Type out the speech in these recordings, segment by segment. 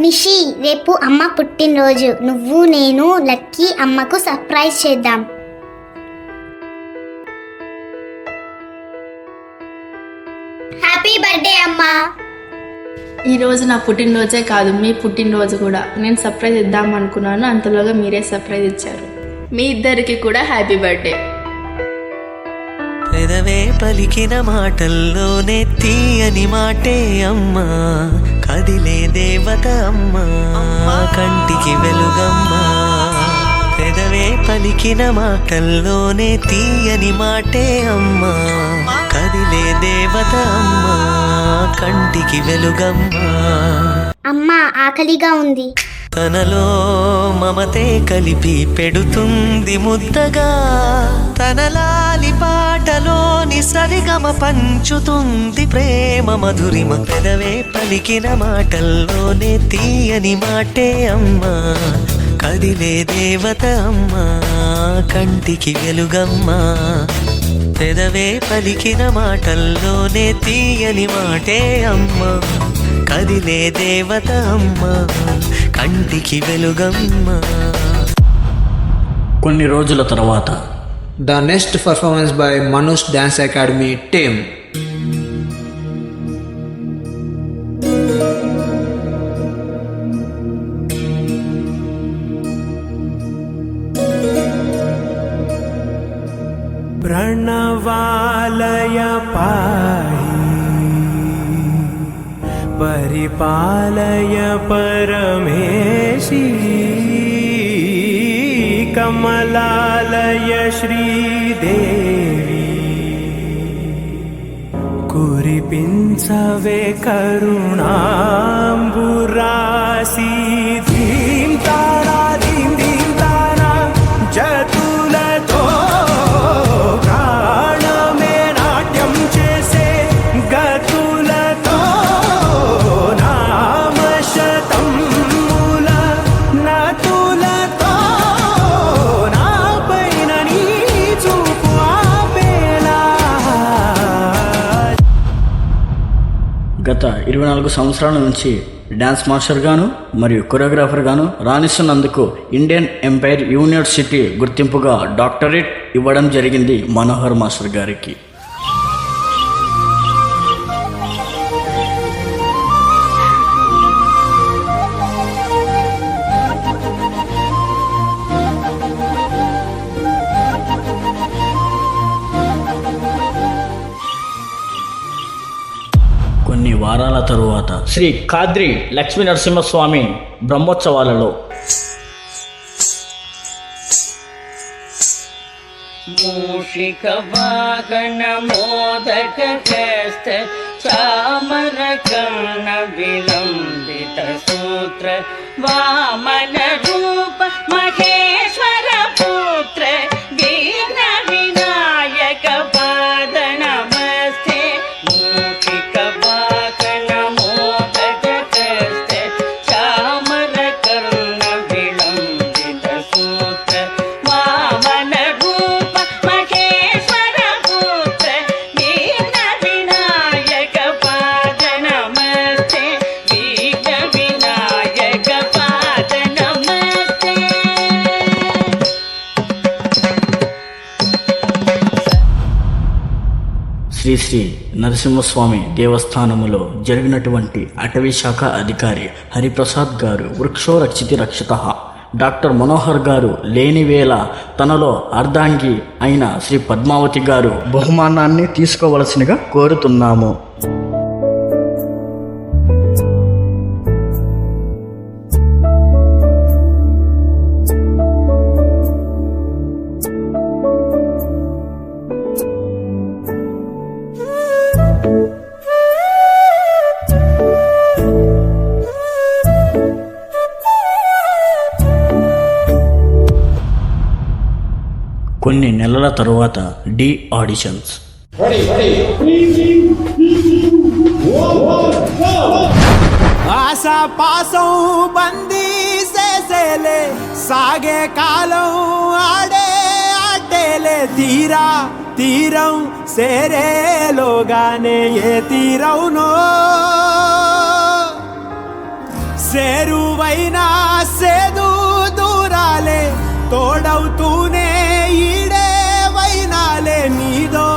నిషి, రేపు అమ్మ పుట్టినరోజు. నువ్వు నేను లక్కీ అమ్మకు సర్ప్రైజ్ చేద్దాం. హ్యాపీ బర్త్డే అమ్మా. ఈరోజు నా పుట్టినరోజే కాదు, మీ పుట్టినరోజు కూడా. నేను సర్ప్రైజ్ ఇద్దాం అనుకున్నాను, అంతలోగా మీరే సర్ప్రైజ్ ఇచ్చారు. మీ ఇద్దరికి కూడా హ్యాపీ బర్త్డే. పెదవే పలికిన మాటల్లోనే తీయని మాటే అమ్మా, కదిలే దేవత అమ్మా, కంటికి వెలుగమ్మా. పెదవే పలికిన మాటల్లోనే తీయని మాటే అమ్మా, కదిలే దేవత అమ్మా, కంటికి వెలుగమ్మా. అమ్మా ఆకలిగా ఉంది. తనలో మమతే కలిపి పెడుతుంది ముద్దగా, తనలాలి పాటలోని సరిగమ పంచుతుంది ప్రేమ మధురిమ. పెదవే పలికిన మాటల్లోనే తీయని మాటే అమ్మా, కదిలే దేవత అమ్మా, కంటికి వెలుగమ్మా. పెదవే పలికిన మాటల్లోనే తీయని మాటే అమ్మా, కదిలే దేవత అమ్మా, కంటికి వెలుగమ్మా. కొన్ని రోజుల తర్వాత The next performance by Manush Dance Academy team. प्रणवालय पाहि परिपालय परमेशी, कमलालय श्रीदेवी कुरिपिंचवे करुणांबुरासी. धीम तारा धीम धीम तारा जतुलतो प्राणमे नाट्यं चेसे गतुलतो नामशतं मूल नतुलतो नापैन नी చూపు ఆపేలా. గత 24 సంవత్సరాల నుంచి డ్యాన్స్ మాస్టర్ గాను మరియు కొరియోగ్రాఫర్ గాను రాణిస్తున్నందుకు ఇండియన్ ఎంపైర్ యూనివర్సిటీ గుర్తింపుగా డాక్టరేట్ ఇవ్వడం జరిగింది మనోహర్ మాస్టర్ గారికి. కొన్ని వారాల తరువాత శ్రీ ఖాద్రి లక్ష్మీ నరసింహస్వామి బ్రహ్మోత్సవాలలో మూషిక వాహన మోదక హస్త చామర కర్ణ విలంబిత సూత్ర వామన రూప మహేశ్వర పుత్ర విఘ్న వినాయక పాద నమస్తే. మూషిక వాహన మోదక హస్త చామర కర్ణ విలంబిత సూత్ర వామన రూప మహేశ్వర పుత్ర విఘ్న వినాయక పాద నమస్తే. విఘ్న వినాయక పాద నమస్తే. శ్రీ శ్రీ నరసింహస్వామి దేవస్థానములో జరిగినటువంటి అటవీ శాఖ అధికారి హరిప్రసాద్ గారు వృక్షోరక్షితి రక్షిత డాక్టర్ మనోహర్ గారు లేనివేళ తనలో అర్ధాంగి అయిన శ్రీ పద్మావతి గారు బహుమానాన్ని తీసుకోవలసినగా కోరుతున్నాము. కొన్ని నెలల తరువాత డి ఆడిషన్స్. ఆశా పాసం బందీ చేసేలే సాగే కాలం ఆడే ఆటేలే. తీరా తీరం సేరేలోగానే ఏ తీరవునో సేరువైనా సేదు దూరాలే తోడవుతూనే ఈడే వైనాలే నీదో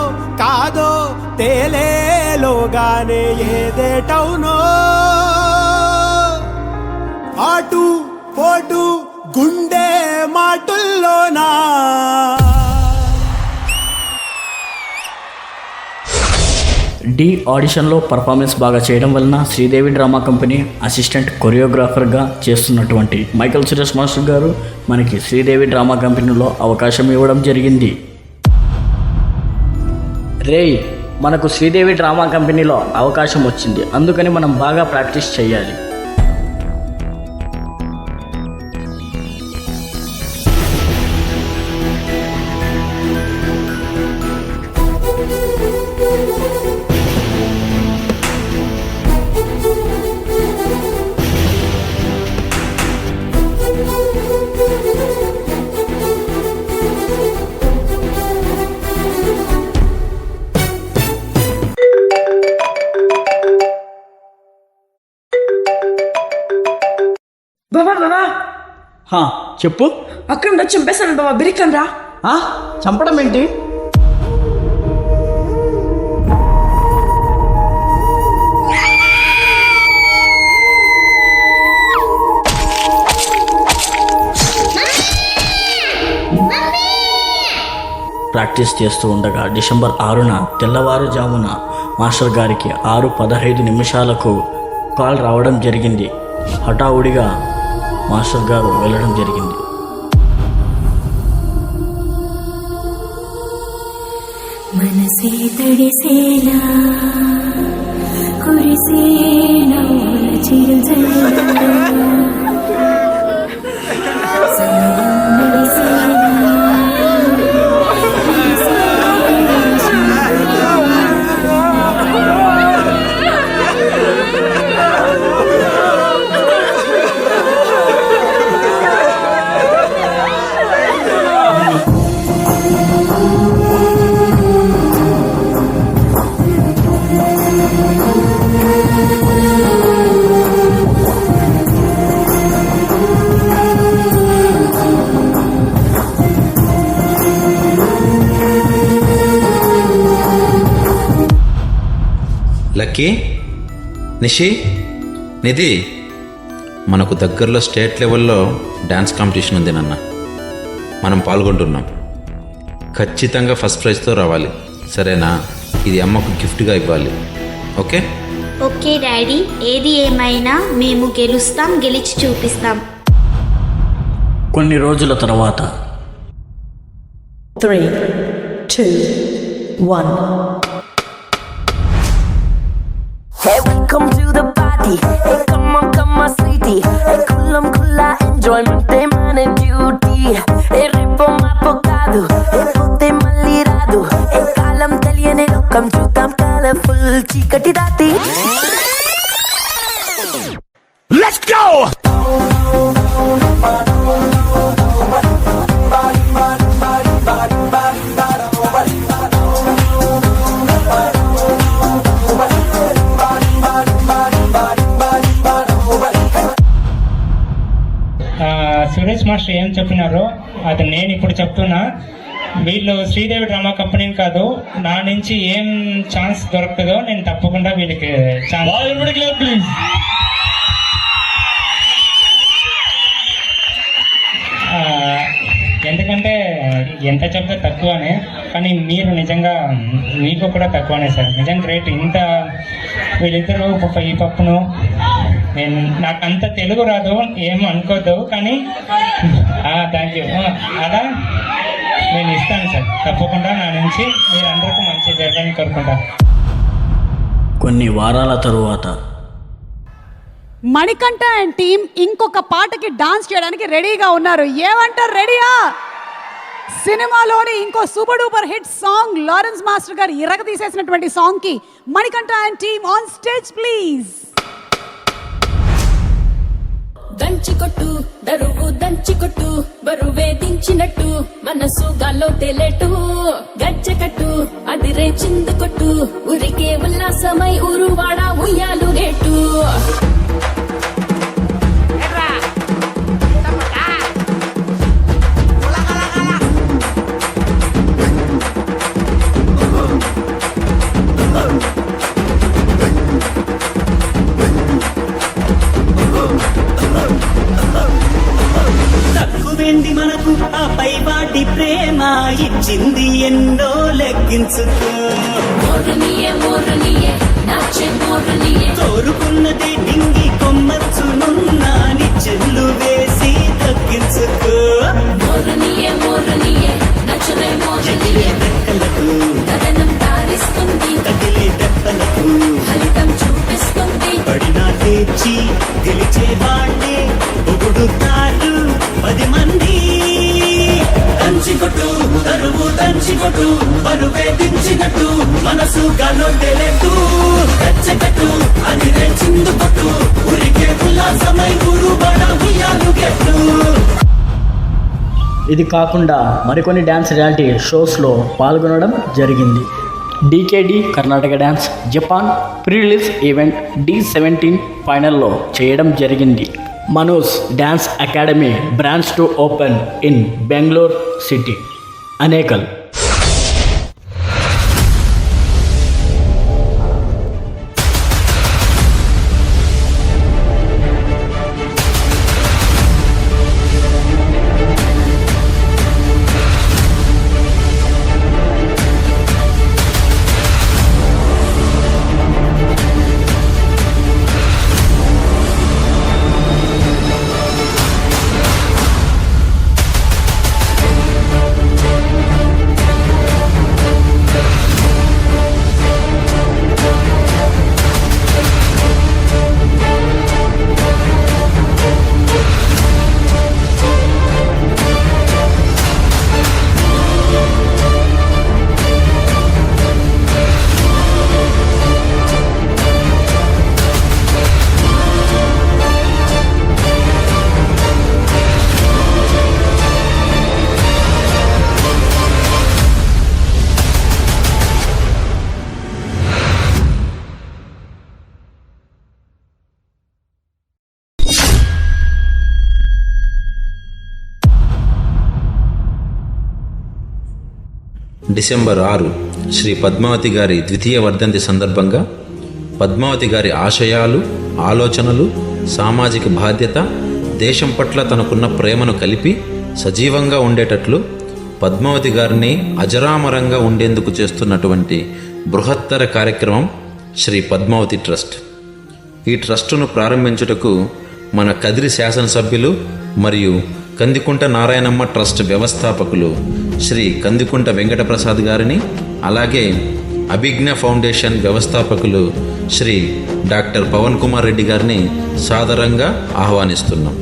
కాదో తేలేలోగానే ఏదేటవునో ఆటు పోటు గుండె మాటుల్లోనా డి ఆడిషన్లో పర్ఫార్మెన్స్ బాగా చేయడం వలన శ్రీదేవి డ్రామా కంపెనీ అసిస్టెంట్ కొరియోగ్రాఫర్గా చేస్తున్నటువంటి మైకల్ సురేష్ మాస్టర్ గారు మనకి శ్రీదేవి డ్రామా కంపెనీలో అవకాశం ఇవ్వడం జరిగింది. రేయ్, మనకు శ్రీదేవి డ్రామా కంపెనీలో అవకాశం వచ్చింది, అందుకని మనం బాగా ప్రాక్టీస్ చేయాలి. బాబా చెప్పు. అక్కడ చంపేశాను బాబా, బిరికన్ రా. చంపడం ఏంటి? ప్రాక్టీస్ చేస్తూ ఉండగా డిసెంబర్ 6న తెల్లవారుజామున మాస్టర్ గారికి 6:15 కాల్ రావడం జరిగింది. హఠావుడిగా మాస్టర్ గారు వెళ్ళడం జరిగింది. మనసే తడిసేలా కురిసేలా చిరుజల్లా లక్కీ, నిషి, నిధి, మనకు దగ్గరలో స్టేట్ లెవెల్లో డ్యాన్స్ కాంపిటీషన్ ఉంది నాన్న. మనం పాల్గొంటున్నాం. ఖచ్చితంగా ఫస్ట్ ప్రైజ్తో రావాలి, సరేనా? ఇది అమ్మకు గిఫ్ట్గా ఇవ్వాలి, ఓకే? ఓకే డాడీ, ఏది ఏమైనా మేము గెలుస్తాం, గెలిచి చూపిస్తాం. కొన్ని రోజుల తర్వాత 3, 2, 1. Hey, welcome to the party. Hey, come on, sweetie. Hey, kulla enjoyment, man and duty. Hey, ripo mapokadu. Hey, pote malli radu. Hey, kalam teliyane lokam chutam colorful chikati dati. Let's go! Suresh master ఏం చెప్పినారో అది నేను ఇప్పుడు చెప్తున్నా. వీళ్ళు Sridevi drama కంపెనీని కాదు, నా నుంచి ఏం ఛాన్స్ దొరుకుతుందో నేను తప్పకుండా వీళ్ళకి ఛాన్స్. ఎందుకంటే ఎంత చెప్తే తక్కువనే, కానీ మీరు నిజంగా మీకు కూడా తక్కువనే సార్. నిజంగా గ్రేట్. ఇంత వీళ్ళిద్దరూ ఈ పప్పును నేను నాకు అంత తెలుగు రాదు, ఏం అనుకోద్దు, కానీ థ్యాంక్ యూ. అలా నేను ఇస్తాను సార్, తప్పకుండా నా నుంచి మీరందరికీ మంచి జరగాలని కోరుకుంటా. కొన్ని వారాల తరువాత మణికంఠ అండ్ టీం ఇంకొక పాటకి డాన్స్ చేయడానికి రెడీగా ఉన్నారు. ఏమంటారు, రెడీయా? సినిమాలోని ఇంకో super duper hit song Lawrence master గారు ఇరగ తీసేసినటువంటి సాంగ్ కి Manikanta and team on stage please. దంచికొట్టు దరువు దంచికొట్టు బరువే దించినట్టు మనసు గాల్లో తేలేటు గజ్జకట్టు అదిరే చిందుకొట్టు ఉరికే ఉల్లాసమై ఊరువాడ ఉయ్యాలు రేటు. తగ్గించుకో కోరుకున్నది డింగి కొమ్మచ్చునున్నా నిచ్చెలు వేసి తగ్గించుకో ఎగిరే రెక్కలకు తగిలే దెబ్బలకు పడినా తెచ్చి గెలిచేవాళ్ళే పొగుడుతారు 10 మంది దంచికొట్టు తరువు దంచికొట్టు పరువే దించినట్టు మనసు గలొడ్డెలెట్టు తెచ్చగట్టు అది చిందు పట్టు ఉరికే ఉల్లాసమై గురు బడ ఉయ్యాలు గెట్టు. ఇది కాకుండా మరికొన్ని డ్యాన్స్ రియాలిటీ షోస్లో పాల్గొనడం జరిగింది. DKD Karnataka dance Japan pre release event D17 ఫైనల్లో చేయడం జరిగింది. Manoj dance academy branch to open in Bengaluru city Anekal. December 6 Shri Padmavathi గారి ద్వితీయ వర్ధంతి సందర్భంగా పద్మావతి గారి ఆశయాలు, ఆలోచనలు, సామాజిక బాధ్యత, దేశం పట్ల తనకున్న ప్రేమను కలిపి సజీవంగా ఉండేటట్లు పద్మావతి గారిని అజరామరంగా ఉండేందుకు చేస్తున్నటువంటి బృహత్తర కార్యక్రమం శ్రీ పద్మావతి ట్రస్ట్. ఈ ట్రస్టును ప్రారంభించుటకు మన కదిరి శాసనసభ్యులు మరియు కందికుంట నారాయణమ్మ ట్రస్ట్ వ్యవస్థాపకులు శ్రీ కందికుంట వెంకటప్రసాద్ గారిని, అలాగే అభిజ్ఞ ఫౌండేషన్ వ్యవస్థాపకులు శ్రీ డాక్టర్ పవన్ కుమార్ రెడ్డి గారిని సాదరంగా ఆహ్వానిస్తున్నాం.